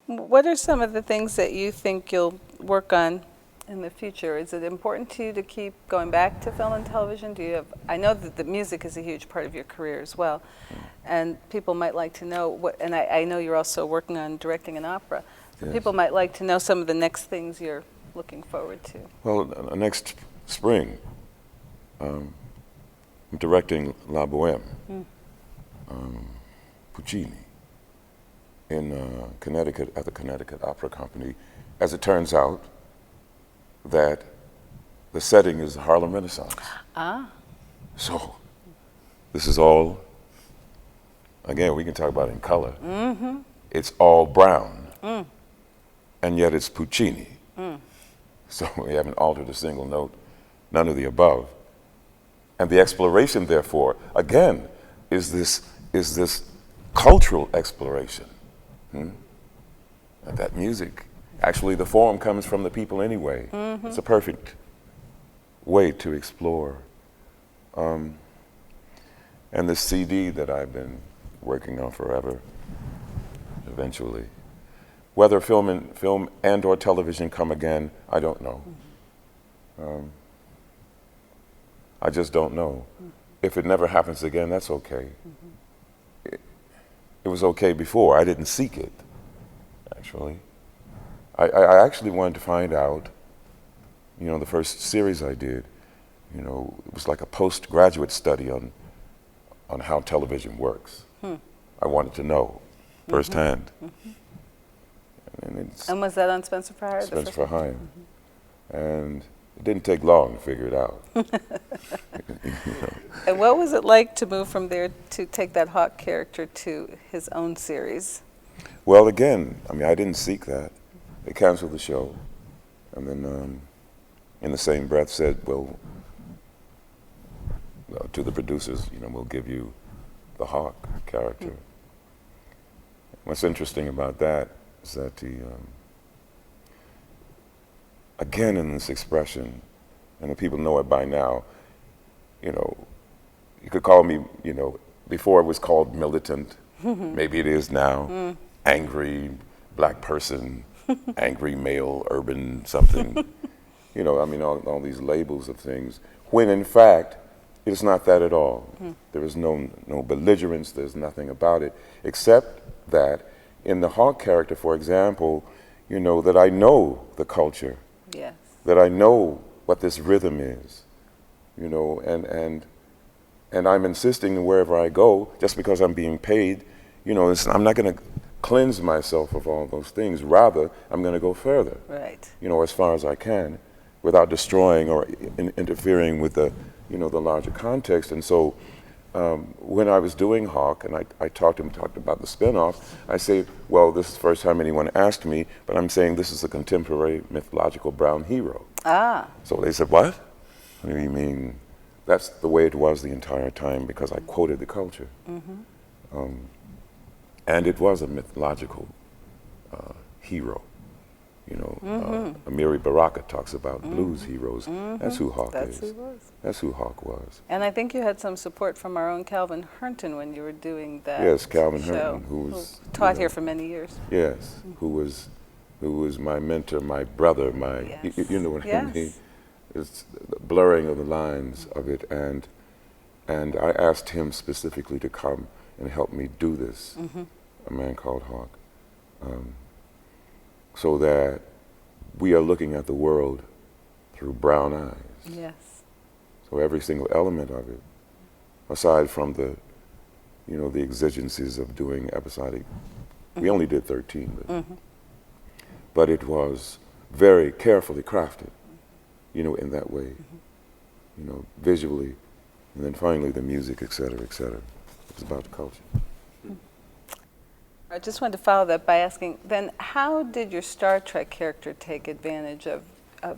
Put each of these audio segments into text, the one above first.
What are some of the things that you think you'll work on in the future? Is it important to you to keep going back to film and television? Do you have, I know that the music is a huge part of your career as well, and people might like to know what, and I know you're also working on directing an opera, so Yes. people might like to know some of the next things you're looking forward to. Well, next spring, I'm directing La Boheme, Puccini, in Connecticut at the Connecticut Opera Company. As it turns out, that the setting is the Harlem Renaissance. Ah. So this is all, again, we can talk about it in color. Mm-hmm. It's all brown, and yet it's Puccini. So we haven't altered a single note, none of the above. And the exploration, therefore, again, is this cultural exploration. And that music, actually the form comes from the people anyway. It's a perfect way to explore. And this CD that I've been working on forever, eventually. Whether film and or television come again, I don't know. I just don't know. If it never happens again, that's okay. It was okay before. I didn't seek it, actually. I actually wanted to find out, the first series I did, it was like a postgraduate study on how television works. I wanted to know firsthand. And was that on Spencer for Hire? Spencer for Hire. And it didn't take long to figure it out. And what was it like to move from there to take that Hawk character to his own series? Well, again, I didn't seek that. They canceled the show, and then in the same breath said, well, to the producers, we'll give you the Hawk character. What's interesting about that is that again, in this expression, and the people know it by now, you could call me, before it was called militant, maybe it is now, angry black person, angry male, urban something, all these labels of things, when in fact, it's not that at all. There is no belligerence, there's nothing about it, except that in the Hawk character, for example, that I know the culture. Yes. That I know what this rhythm is, and I'm insisting that wherever I go, just because I'm being paid, I'm not going to cleanse myself of all those things. Rather, I'm going to go further, right? As far as I can, without destroying or interfering with the larger context. And so, when I was doing Hawk, and I talked about the spinoff, I say, well, this is the first time anyone asked me, but I'm saying this is a contemporary mythological brown hero. Ah. So they said, what? What do you mean? That's the way it was the entire time, because I quoted the culture. And it was a mythological hero. Amiri Baraka talks about blues heroes. That's who Hawk is. Who was. That's who Hawk was. And I think you had some support from our own Calvin Hernton when you were doing that. Yes, Calvin show, Hernton, who taught here for many years. Yes, who was my mentor, my brother, Yes. You know what Yes. I mean? It's the blurring of the lines of it, and I asked him specifically to come and help me do this. A man called Hawk. So that we are looking at the world through brown eyes. Yes. So every single element of it, aside from the exigencies of doing episodic, we only did 13, but it was very carefully crafted, in that way, visually, and then finally the music, et cetera, et cetera. It's about the culture. I just wanted to follow that by asking, then how did your Star Trek character take advantage of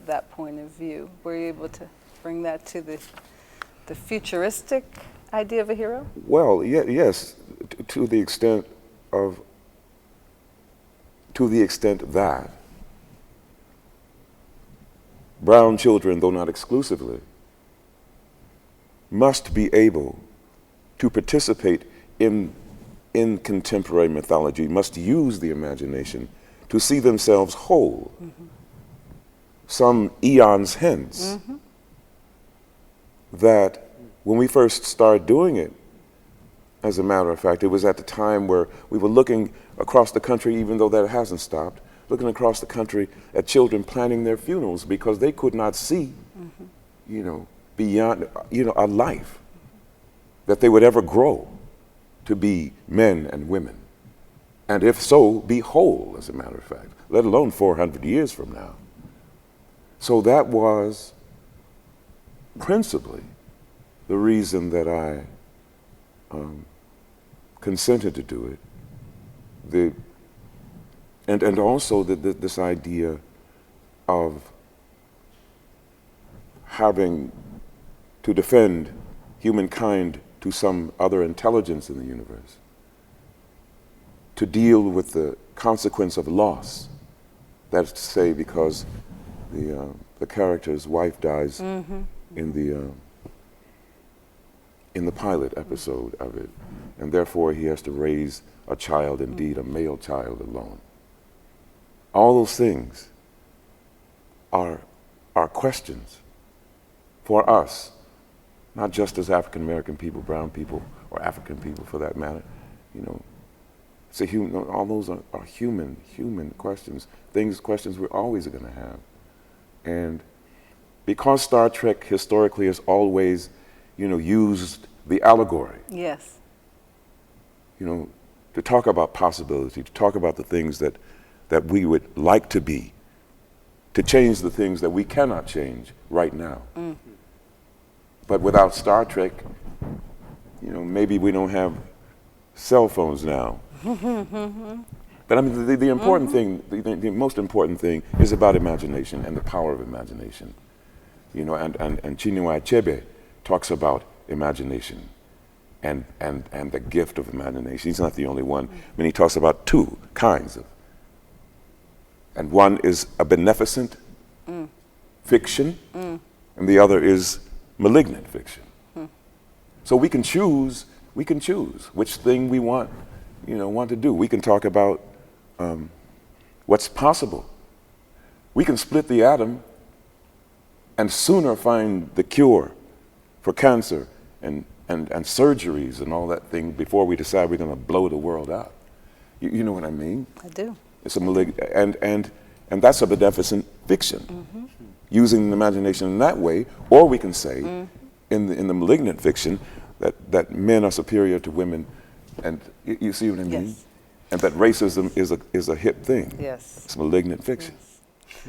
that point of view? Were you able to bring that to the futuristic idea of a hero? Well, yes, to the extent that brown children, though not exclusively, must be able to participate in contemporary mythology, must use the imagination to see themselves whole some eons hence. That when we first started doing it, as a matter of fact, it was at the time where we were looking across the country, even though that hasn't stopped, looking across the country at children planning their funerals because they could not see, you know, beyond, you know, a life that they would ever grow to be men and women. And if so, be whole, as a matter of fact, let alone 400 years from now. So that was principally the reason that I consented to do it. And also this idea of having to defend humankind to some other intelligence in the universe, to deal with the consequence of loss. That's to say, because the character's wife dies in the pilot episode of it, and therefore he has to raise a child, indeed a male child, alone. All those things are questions for us, not just as African American people, brown people, or African people for that matter. You know, it's a human. All those are human questions. Questions we're always going to have. And because Star Trek historically has always, you know, used the allegory. Yes. You know, to talk about possibility, to talk about the things that we would like to be, to change the things that we cannot change right now. But without Star Trek, you know, maybe we don't have cell phones now. But I mean, the important thing, the most important thing is about imagination and the power of imagination. You know, and Chinua Achebe talks about imagination and the gift of imagination. He's not the only one. I mean, he talks about two kinds of. And one is a beneficent fiction, and the other is malignant fiction. So we can choose which thing we want to do. We can talk about what's possible. We can split the atom and sooner find the cure for cancer and surgeries and all that thing before we decide we're going to blow the world up. You know what I mean? I do. It's a and that's a beneficent fiction, using the imagination in that way. Or we can say, in the malignant fiction, that men are superior to women, and you see what I mean? Yes. And that racism is a hip thing. Yes. It's malignant fiction. Yes.